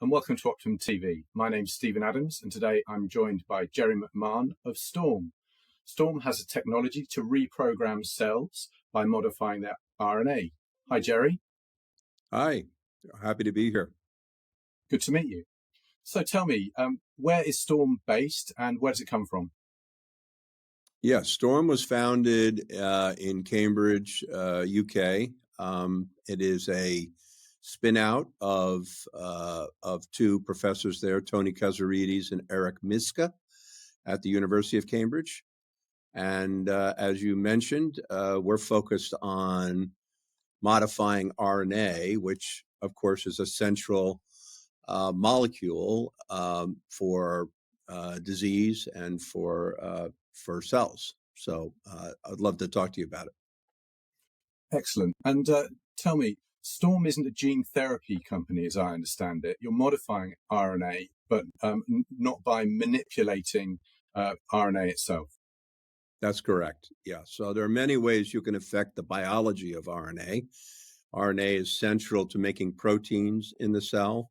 and welcome to Optimum TV. My name's Stephen Adams, and today I'm joined by Jerry McMahon of STORM. STORM has a technology to reprogram cells by modifying their RNA. Hi, Jerry. Hi, happy to be here. Good to meet you. So tell me, where is STORM based and where does it come from? Yeah, STORM was founded in Cambridge, UK. It is a spin-out of two professors there, Tony Kazarides and Eric Miska at the University of Cambridge. And as you mentioned, we're focused on modifying RNA, which of course is a central molecule for disease and for cells. So I'd love to talk to you about it. Excellent. And tell me, STORM isn't a gene therapy company, as I understand it. You're modifying RNA, but not by manipulating RNA itself. That's correct. Yeah. So there are many ways you can affect the biology of RNA. RNA is central to making proteins in the cell.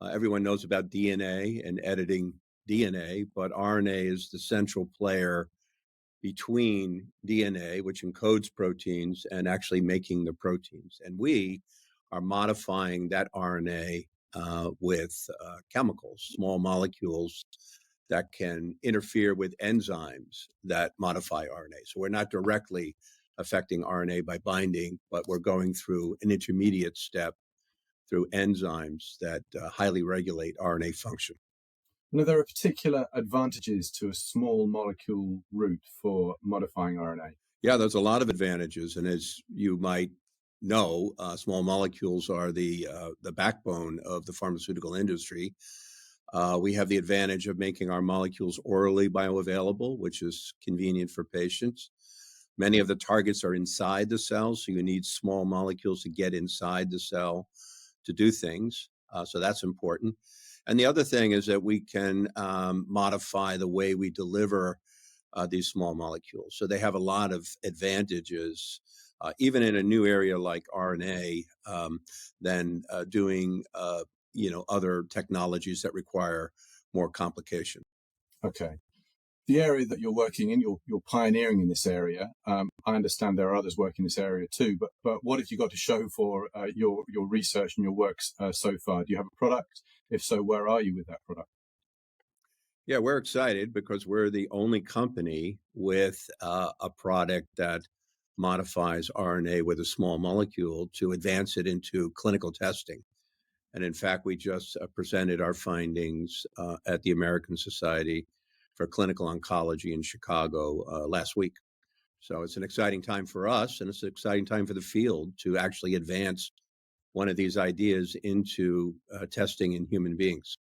Everyone knows about DNA and editing DNA, but RNA is the central player between DNA, which encodes proteins, and actually making the proteins. And we are modifying that RNA with chemicals, small molecules that can interfere with enzymes that modify RNA. So we're not directly affecting RNA by binding, but we're going through an intermediate step through enzymes that highly regulate RNA function. Now, there are particular advantages to a small molecule route for modifying RNA. Yeah, there's a lot of advantages. And as you might know, small molecules are the backbone of the pharmaceutical industry. We have the advantage of making our molecules orally bioavailable, which is convenient for patients. Many of the targets are inside the cell, so you need small molecules to get inside the cell to do things. So that's important. And the other thing is that we can modify the way we deliver these small molecules. So they have a lot of advantages, even in a new area like RNA, than doing other technologies that require more complication. Okay. The area that you're working in, you're pioneering in this area. I understand there are others working in this area too, but what have you got to show for your research and your work so far? Do you have a product? If so, where are you with that product? Yeah, we're excited because we're the only company with a product that modifies RNA with a small molecule to advance it into clinical testing. And in fact, we just presented our findings at the American Society for Clinical Oncology in Chicago last week. So it's an exciting time for us, and it's an exciting time for the field to actually advance one of these ideas into testing in human beings.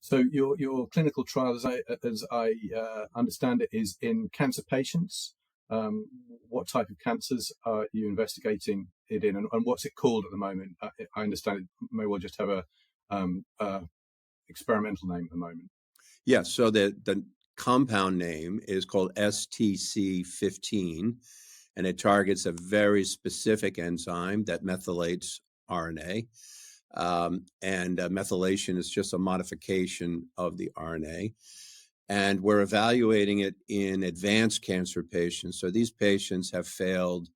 So your clinical trial, as I understand it, is in cancer patients. What type of cancers are you investigating it in, and what's it called at the moment? I understand it may well just have a experimental name at the moment. Yes, so the compound name is called STC15, and it targets a very specific enzyme that methylates RNA. And methylation is just a modification of the RNA. And we're evaluating it in advanced cancer patients. So these patients have failed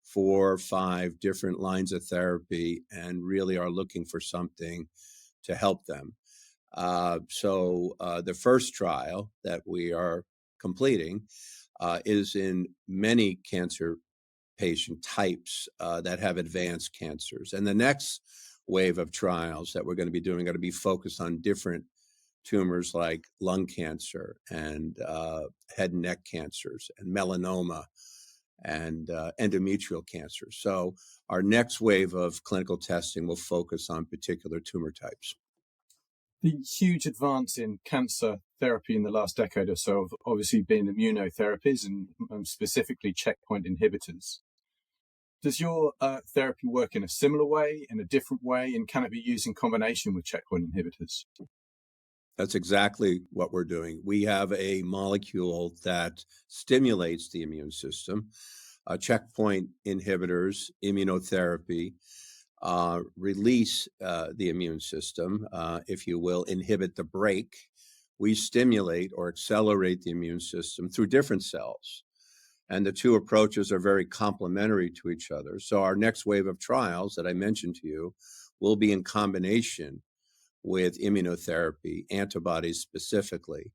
4 or 5 different lines of therapy and really are looking for something to help them. So the first trial that we are completing is in many cancer patient types that have advanced cancers. And the next wave of trials that we're going to be doing are going to be focused on different tumors like lung cancer and head and neck cancers and melanoma and endometrial cancer. So our next wave of clinical testing will focus on particular tumor types. The huge advance in cancer therapy in the last decade or so have obviously been immunotherapies and specifically checkpoint inhibitors. Does your therapy work in a similar way, in a different way, and can it be used in combination with checkpoint inhibitors? That's exactly what we're doing. We have a molecule that stimulates the immune system. Checkpoint inhibitors, immunotherapy, release the immune system, if you will, inhibit the brake. We stimulate or accelerate the immune system through different cells. And the two approaches are very complementary to each other. So our next wave of trials that I mentioned to you will be in combination with immunotherapy, antibodies specifically,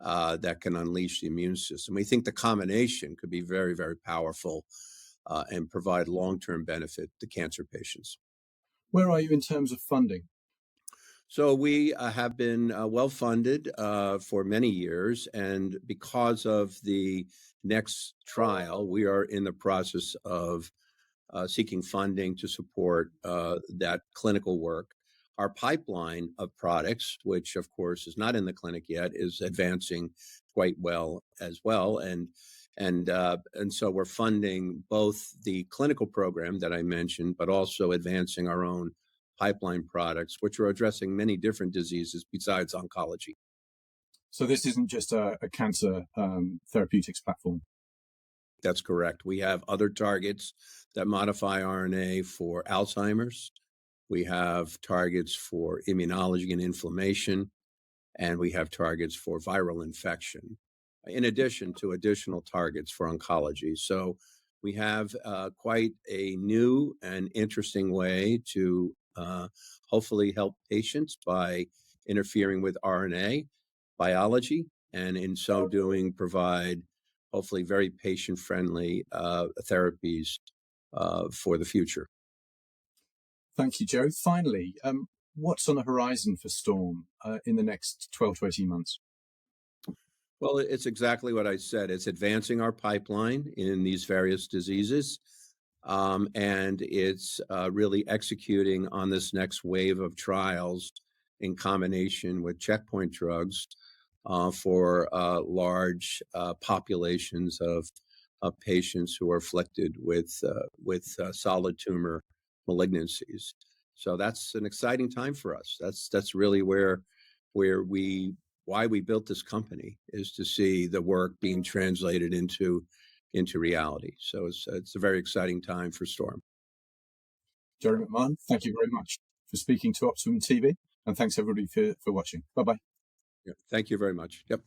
that can unleash the immune system. We think the combination could be very, very powerful and provide long-term benefit to cancer patients. Where are you in terms of funding? So we have been well-funded for many years, and because of the next trial, we are in the process of seeking funding to support that clinical work. Our pipeline of products, which of course is not in the clinic yet, is advancing quite well as well, and so we're funding both the clinical program that I mentioned, but also advancing our own pipeline products, which are addressing many different diseases besides oncology. So this isn't just a cancer therapeutics platform. That's correct. We have other targets that modify RNA for Alzheimer's. We have targets for immunology and inflammation, and we have targets for viral infection, in addition to additional targets for oncology. So we have quite a new and interesting way to hopefully help patients by interfering with RNA biology, and in so doing provide hopefully very patient-friendly therapies for the future. Thank you, Joe. Finally, what's on the horizon for STORM in the next 12 to 18 months? Well, it's exactly what I said. It's advancing our pipeline in these various diseases, and it's really executing on this next wave of trials in combination with checkpoint drugs for large populations of patients who are afflicted with solid tumor malignancies. So that's an exciting time for us. That's really why we built this company, is to see the work being translated into reality. So it's a very exciting time for STORM. Jerry McMahon, thank you very much for speaking to Optimum TV, and thanks everybody for watching. Bye-bye. Yeah, thank you very much. Yep.